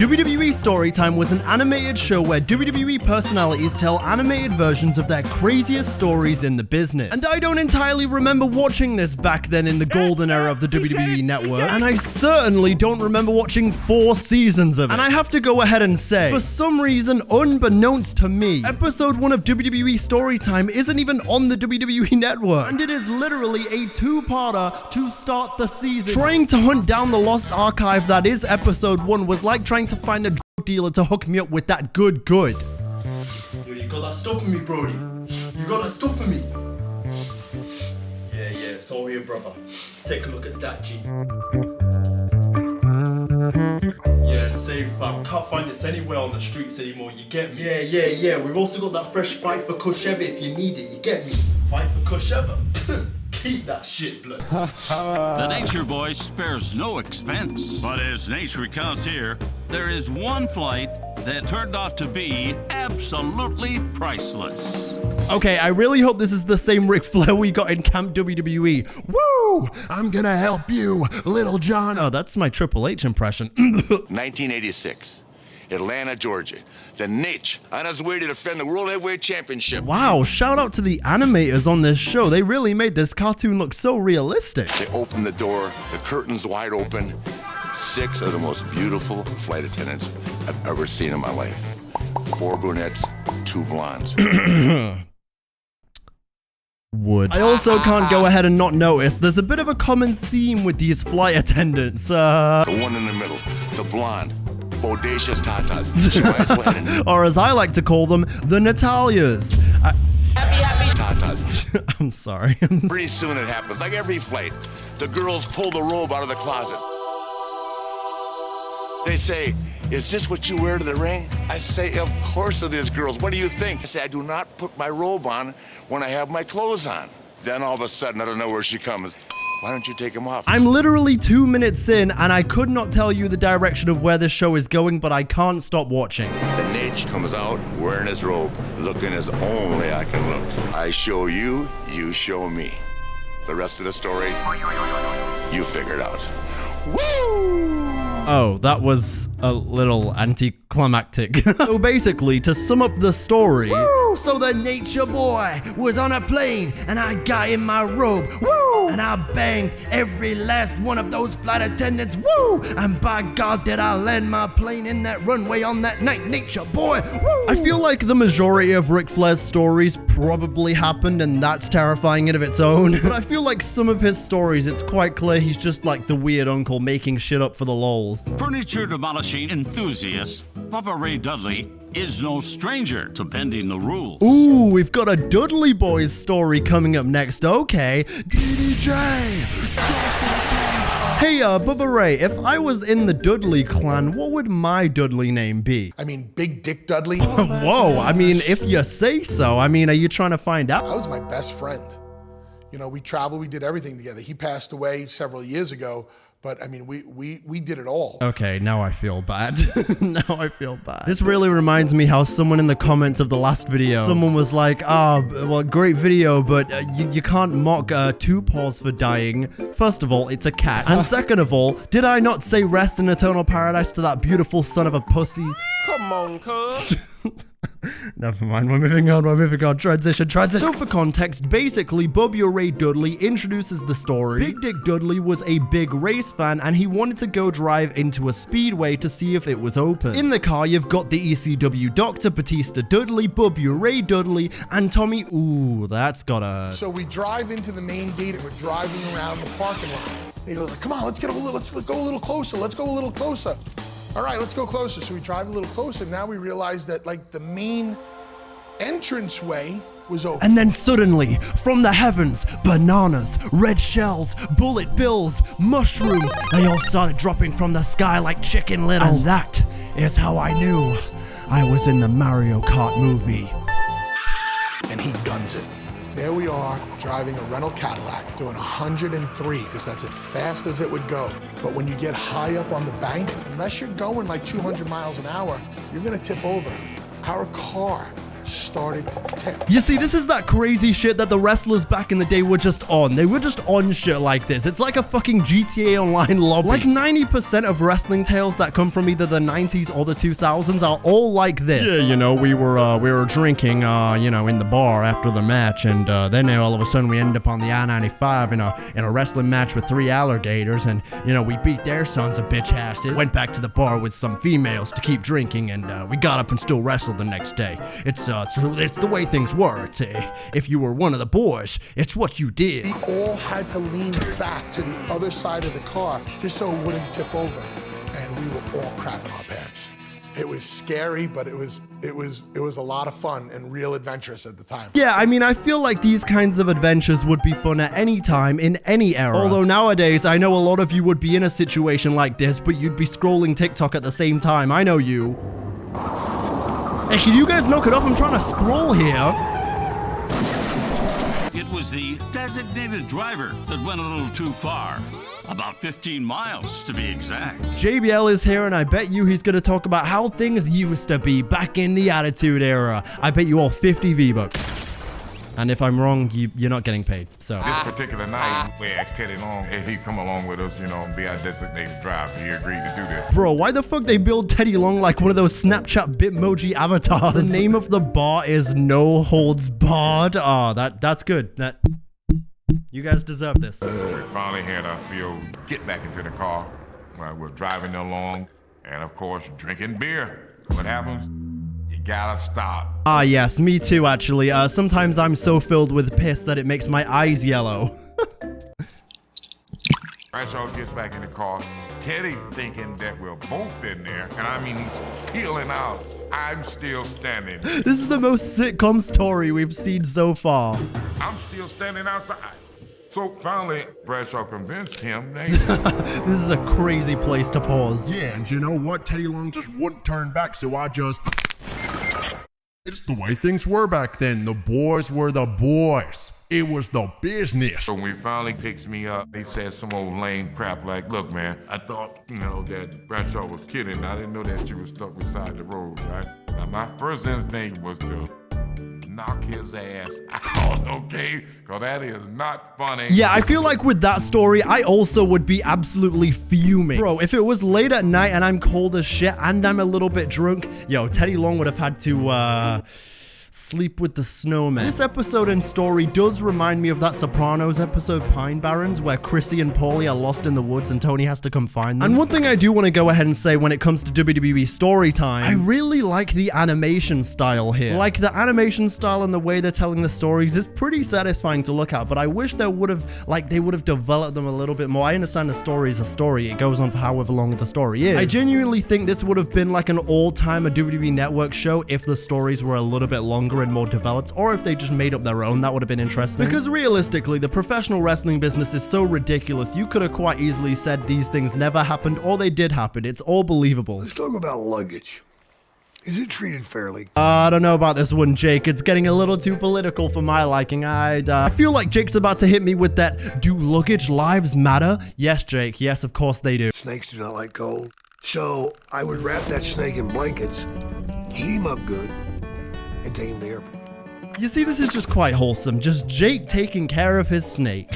WWE Storytime was an animated show where WWE personalities tell animated versions of their craziest stories in the business. And I don't entirely remember watching this back then in the golden era of the WWE network, and I certainly don't remember watching 4 seasons of it. And I have to go ahead and say, for some reason, unbeknownst to me, episode 1 of WWE Storytime isn't even on the WWE network, and it is literally a 2-parter to start the season. Trying to hunt down the lost archive that is episode 1 was like trying to find a drug dealer to hook me up with that good. Yo, you got that stuff for me, Brody? You got that stuff for me? Yeah, it's all here, brother. Take a look at that, G. Yeah, safe, fam. Can't find this anywhere on the streets anymore, you get me? Yeah. We've also got that fresh Fight for Kush Ever if you need it, you get me? Fight for Kush Ever? Keep that shit, blood. The Nature Boy spares no expense. But as nature recounts here, there is one flight that turned out to be absolutely priceless. Okay, I really hope this is the same Ric Flair we got in Camp WWE. Woo! I'm gonna help you, Little John. Oh, that's my Triple H impression. 1986, Atlanta, Georgia. The Nate on his way to defend the World Heavyweight Championship. Wow, shout out to the animators on this show. They really made this cartoon look so realistic. They opened the door, the curtains wide open. 6 of the most beautiful flight attendants I've ever seen in my life. 4 brunettes, 2 blondes. I also can't go ahead and not notice there's a bit of a common theme with these flight attendants. The one in the middle, the blonde, bodacious tatas. Or as I like to call them, the Natalias. Happy tatas. I'm sorry. Pretty soon it happens, like every flight. The girls pull the robe out of the closet. They say, "Is this what you wear to the ring?" I say, "Of course it is, girls. What do you think?" I say, "I do not put my robe on when I have my clothes on." Then all of a sudden, I don't know where she comes. "Why don't you take them off?" I'm literally 2 minutes in, and I could not tell you the direction of where this show is going, but I can't stop watching. The Nate comes out wearing his robe, looking as only I can look. I show you, you show me. The rest of the story, you figure it out. Woo! Oh, that was a little anticlimactic. So basically, to sum up the story... Woo! So the Nature Boy was on a plane, and I got in my robe. Woo! And I banged every last one of those flight attendants. Woo! And by God, did I land my plane in that runway on that night, Nature Boy. Woo! I feel like the majority of Ric Flair's stories probably happened, and that's terrifying in of its own. But I feel like some of his stories, it's quite clear he's just like the weird uncle making shit up for the lols. Furniture demolishing enthusiast Bubba Ray Dudley is no stranger to bending the rules. Ooh, we've got a Dudley Boys story coming up next. Okay. DDJ! Hey, Bubba Ray, if I was in the Dudley clan, what would my Dudley name be? I mean, Big Dick Dudley. Whoa, I mean, if you say so. I mean, are you trying to find out? I was my best friend. You know, we traveled, we did everything together. He passed away several years ago, but I mean, we did it all. Okay, now I feel bad. Now I feel bad. This really reminds me how someone in the comments of the last video, someone was like, well, great video, but you can't mock 2 paws for dying. First of all, it's a cat. And second of all, did I not say rest in eternal paradise to that beautiful son of a pussy? Come on, cuz. Never mind, we're moving on, transition. So for context, basically, Bubba Ray Dudley introduces the story. Big Dick Dudley was a big race fan, and he wanted to go drive into a speedway to see if it was open. In the car, you've got the ECW Dr. Batista Dudley, Bubba Ray Dudley, and Tommy. Ooh, that's gotta... So we drive into the main gate, and we're driving around the parking lot. And he goes, "Come on, let's go a little closer. Let's go a little closer." All right, let's go closer. So we drive a little closer. Now we realize that, like, the main entranceway was open. And then suddenly, from the heavens, bananas, red shells, bullet bills, mushrooms, they all started dropping from the sky like Chicken Little. And that is how I knew I was in the Mario Kart movie. And he guns it. There we are, driving a rental Cadillac, doing 103, because that's as fast as it would go. But when you get high up on the bank, unless you're going like 200 miles an hour, you're gonna tip over. Our car started to tip. You see, this is that crazy shit that the wrestlers back in the day were just on. They were just on shit like this. It's like a fucking GTA Online lobby. Like 90% of wrestling tales that come from either the 90s or the 2000s are all like this. Yeah, you know, we were drinking, you know, in the bar after the match, and then all of a sudden we ended up on the I-95 in a wrestling match with 3 alligators, and you know, we beat their sons of bitch asses. Went back to the bar with some females to keep drinking, and we got up and still wrestled the next day. It's the way things were. If you were one of the boys, it's what you did. We all had to lean back to the other side of the car just so it wouldn't tip over, and we were all crapping our pants. It was scary, but it was a lot of fun and real adventurous at the time. Yeah, I mean, I feel like these kinds of adventures would be fun at any time, in any era. Although nowadays, I know a lot of you would be in a situation like this, but you'd be scrolling TikTok at the same time. I know you. Hey, can you guys knock it off? I'm trying to scroll here. It was the designated driver that went a little too far. About 15 miles, to be exact. JBL is here, and I bet you he's going to talk about how things used to be back in the Attitude Era. I bet you all 50 V-Bucks. And if I'm wrong, you're not getting paid, so. This particular night, we asked Teddy Long if he'd come along with us, you know, and be our designated driver. He agreed to do this. Bro, why the fuck they build Teddy Long like one of those Snapchat Bitmoji avatars? The name of the bar is No Holds Barred. Oh, that's good. You guys deserve this. We finally had to get back into the car while we're driving along, and of course, drinking beer. What happens? You gotta stop. Ah, yes, me too, actually. Sometimes I'm so filled with piss that it makes my eyes yellow. Bradshaw gets back in the car. Teddy thinking that we're both in there, and I mean, he's peeling out. I'm still standing. This is the most sitcom story we've seen so far. I'm still standing outside. So finally, Bradshaw convinced him that This is a crazy place to pause. Yeah, and you know what? Teddy Long just wouldn't turn back, so I just... It's the way things were back then. The boys were the boys. It was the business. So when he finally picks me up, he says some old lame crap like, look, man, I thought, you know, that Bradshaw was kidding. I didn't know that you were stuck beside the road, right? Now, my first instinct was to knock his ass out, okay? Because that is not funny. Yeah, I feel like with that story, I also would be absolutely fuming. Bro, if it was late at night and I'm cold as shit and I'm a little bit drunk, yo, Teddy Long would have had to, sleep with the snowman. This episode and story does remind me of that Sopranos episode Pine Barrens, where Chrissy and Paulie are lost in the woods and Tony has to come find them. And one thing I do want to go ahead and say when it comes to WWE Storytime, I really like the animation style here. Like, the animation style and the way they're telling the stories is pretty satisfying to look at, but I wish they would have developed them a little bit more. I understand the story is a story. It goes on for however long the story is. I genuinely think this would have been like an all-timer WWE Network show if the stories were a little bit longer and more developed, or if they just made up their own. That would have been interesting. Because realistically, the professional wrestling business is so ridiculous, you could have quite easily said these things never happened, or they did happen. It's all believable. Let's talk about luggage. Is it treated fairly? I don't know about this one, Jake. It's getting a little too political for my liking. I feel like Jake's about to hit me with that, do luggage lives matter? Yes, Jake. Yes, of course they do. Snakes do not like cold. So I would wrap that snake in blankets, heat him up good, and take him to the airport. You see, this is just quite wholesome. Just Jake taking care of his snake.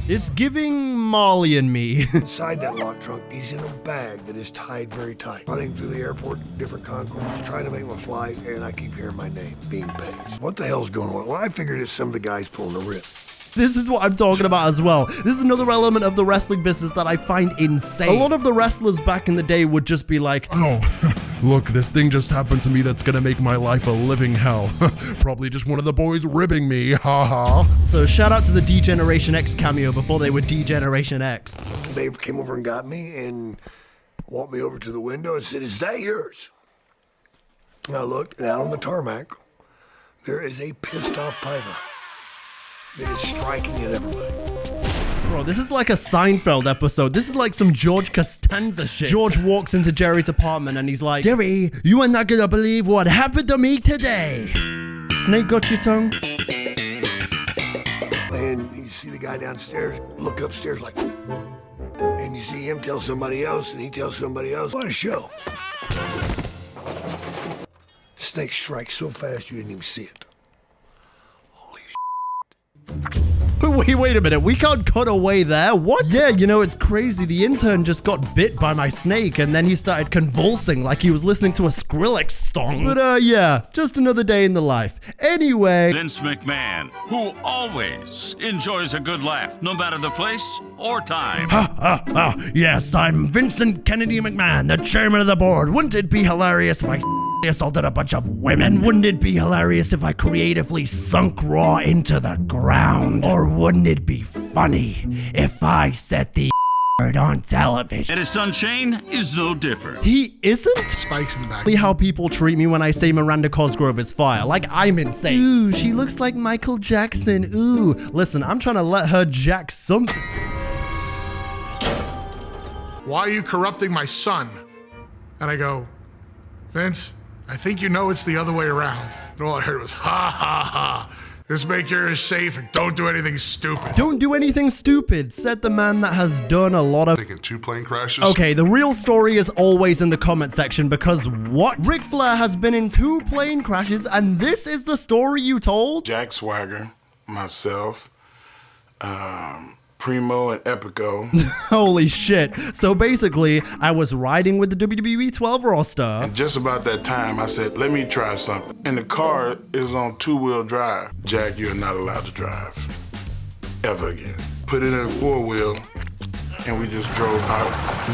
It's giving Molly and me. Inside that locked trunk, he's in a bag that is tied very tight. Running through the airport, different concourses, trying to make my flight, and I keep hearing my name being paged. What the hell's going on? Well, I figured it's some of the guys pulling the rip. This is what I'm talking about as well. This is another element of the wrestling business that I find insane. A lot of the wrestlers back in the day would just be like, Oh, look, this thing just happened to me that's gonna make my life a living hell. Probably just one of the boys ribbing me, haha. So shout out to the D-Generation X cameo before they were D-Generation X. They came over and got me and walked me over to the window and said, "Is that yours?" And I looked, and out on the tarmac, there is a pissed off Piper that is striking at everybody. Bro, this is like a Seinfeld episode. This is like some George Costanza shit. George walks into Jerry's apartment and he's like, "Jerry, you are not gonna believe what happened to me today." Snake got your tongue? And you see the guy downstairs look upstairs like, and you see him tell somebody else, and he tells somebody else. What a show. snake strike so fast you didn't even see it. Holy Wait a minute, we can't cut away there, what? Yeah, you know, it's crazy, the intern just got bit by my snake and then he started convulsing like he was listening to a Skrillex song. But yeah, just another day in the life. Anyway. Vince McMahon, who always enjoys a good laugh, no matter the place or time. Yes, I'm Vincent Kennedy McMahon, the chairman of the board. Wouldn't it be hilarious if I assaulted a bunch of women? Wouldn't it be hilarious if I creatively sunk Raw into the ground? Or wouldn't it be funny if I set the on television? And his son Shane is no different. He isn't? Spikes in the back. How people treat me when I say Miranda Cosgrove is fire. Like I'm insane. Ooh, she looks like Michael Jackson. Ooh. Listen, I'm trying to let her jack something. Why are you corrupting my son? And I go, Vince, I think you know it's the other way around. And all I heard was, ha ha ha. Just make yours safe and don't do anything stupid. Don't do anything stupid, said the man that has done a lot of— Taking 2 plane crashes? Okay, the real story is always in the comment section because what? Ric Flair has been in 2 plane crashes and this is the story you told? Jack Swagger, myself, Primo and Epico. Holy shit. So basically, I was riding with the WWE 12 roster. And just about that time, I said, let me try something. And the car is on 2-wheel drive. Jack, you're not allowed to drive. Ever again. Put it in 4-wheel, and we just drove out.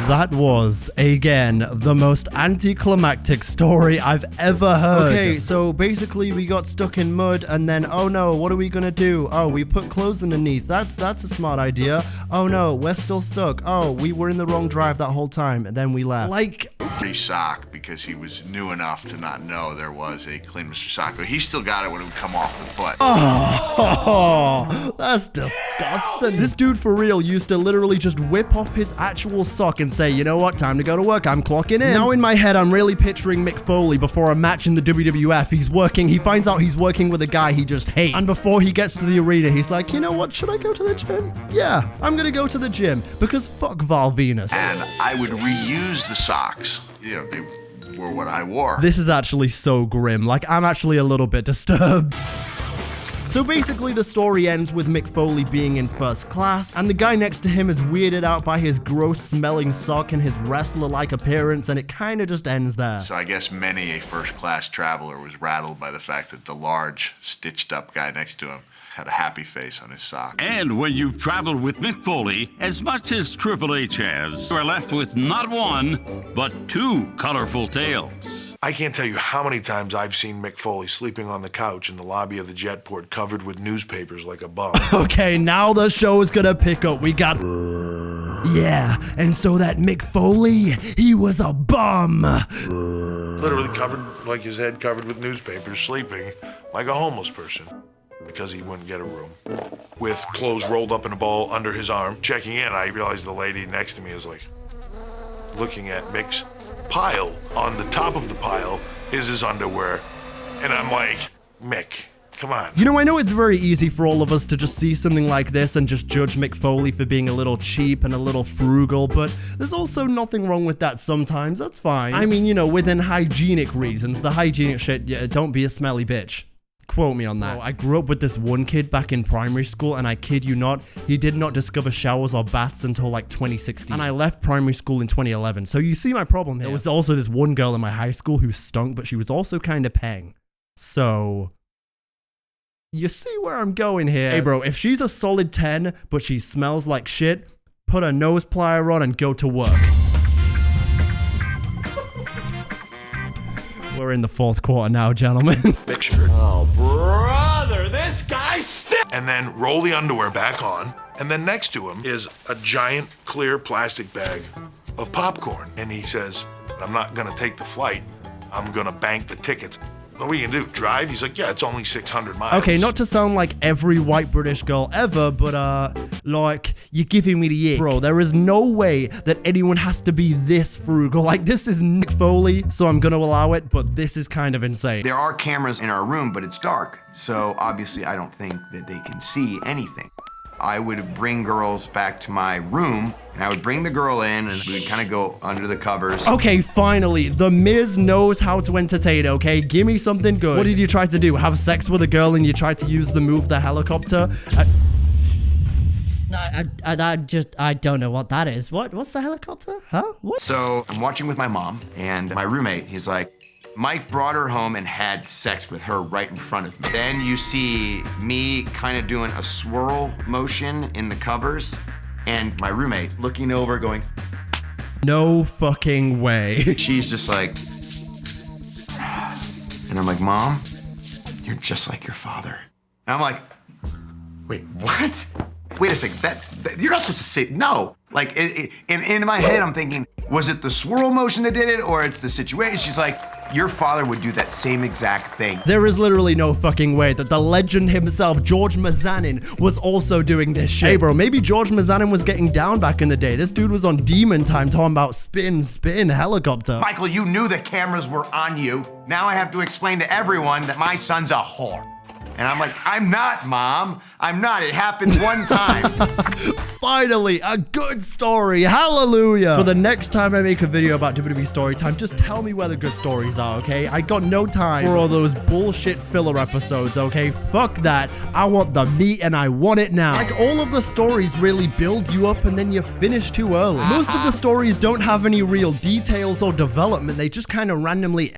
That was, again, the most anticlimactic story I've ever heard. Okay, so basically we got stuck in mud and then, oh no, what are we gonna do? Oh, we put clothes underneath. That's a smart idea. Oh no, we're still stuck. Oh, we were in the wrong drive that whole time and then we left. Like, Pretty sock because he was new enough to not know there was a clean Mr. Sock, but he still got it when it would come off the foot. oh, that's disgusting. This dude for real used to literally just whip off his actual sock and say, you know what, time to go to work, I'm clocking in. Now in my head, I'm really picturing Mick Foley before a match in the WWF. He finds out he's working with a guy he just hates. And before he gets to the arena, he's like, you know what, should I go to the gym? Yeah, I'm gonna go to the gym because fuck Val Venus. And I would reuse the socks. You know, they were what I wore. This is actually so grim. Like, I'm actually a little bit disturbed. So basically the story ends with Mick Foley being in first class, and the guy next to him is weirded out by his gross smelling sock and his wrestler-like appearance, and it kinda just ends there. So I guess many a first class traveler was rattled by the fact that the large, stitched up guy next to him had a happy face on his sock. And when you've traveled with Mick Foley as much as Triple H has, you are left with not 1, but 2 colorful tales. I can't tell you how many times I've seen Mick Foley sleeping on the couch in the lobby of the Jetport covered with newspapers like a bum. Okay, now the show is gonna pick up. We got... Yeah, and so that Mick Foley, he was a bum. Literally covered, like his head covered with newspapers, sleeping like a homeless person. Because he wouldn't get a room. With clothes rolled up in a ball under his arm. Checking in, I realized the lady next to me is like looking at Mick's pile. On the top of the pile is his underwear. And I'm like, Mick, come on. You know, I know it's very easy for all of us to just see something like this and just judge Mick Foley for being a little cheap and a little frugal, but there's also nothing wrong with that sometimes. That's fine. I mean, you know, within hygienic reasons, the hygienic shit, yeah, don't be a smelly bitch. Quote me on that. I grew up with this one kid back in primary school, and I kid you not, he did not discover showers or baths until like 2016. And I left primary school in 2011. So you see my problem here. There was also this one girl in my high school who stunk, but she was also kind of peng. So you see where I'm going here. Hey bro, if she's a solid 10, but she smells like shit, put a nose plier on and go to work. We're in the 4th quarter now, gentlemen. Picture. Oh, brother, this guy stinks! And then roll the underwear back on. And then next to him is a giant clear plastic bag of popcorn. And he says, I'm not gonna take the flight. I'm gonna bank the tickets. What are we gonna do, drive? He's like, yeah, it's only 600 miles. Okay, not to sound like every white British girl ever, but like, you're giving me the ick. Bro, there is no way that anyone has to be this frugal. Like, this is Mick Foley, so I'm gonna allow it, but this is kind of insane. There are cameras in our room, but it's dark, so obviously I don't think that they can see anything. I would bring girls back to my room, and I would bring the girl in, and we would kind of go under the covers. Okay, finally, The Miz knows how to entertain, okay? Give me something good. What did you try to do? Have sex with a girl and you tried to use the move, the helicopter? I don't know what that is. What's the helicopter? Huh? What? So I'm watching with my mom, and my roommate, he's like, Mike brought her home and had sex with her right in front of me. Then you see me kind of doing a swirl motion in the covers, and my roommate looking over going, no fucking way. She's just like, and I'm like, Mom, you're just like your father. And I'm like, wait, what? Wait a second, that you're not supposed to say, no. Like, in my head, I'm thinking, was it the swirl motion that did it, or it's the situation? She's like, your father would do that same exact thing. There is literally no fucking way that the legend himself, George Mazanin, was also doing this shit. Hey bro, maybe George Mazanin was getting down back in the day. This dude was on Demon Time talking about spin, helicopter. Michael, you knew the cameras were on you. Now I have to explain to everyone that my son's a whore. And I'm like, I'm not, Mom. I'm not. It happened one time. Finally, a good story. Hallelujah. For the next time I make a video about WWE Storytime, just tell me where the good stories are, okay? I got no time for all those bullshit filler episodes, okay? Fuck that. I want the meat and I want it now. Like, all of the stories really build you up and then you finish too early. Most of the stories don't have any real details or development. They just kind of randomly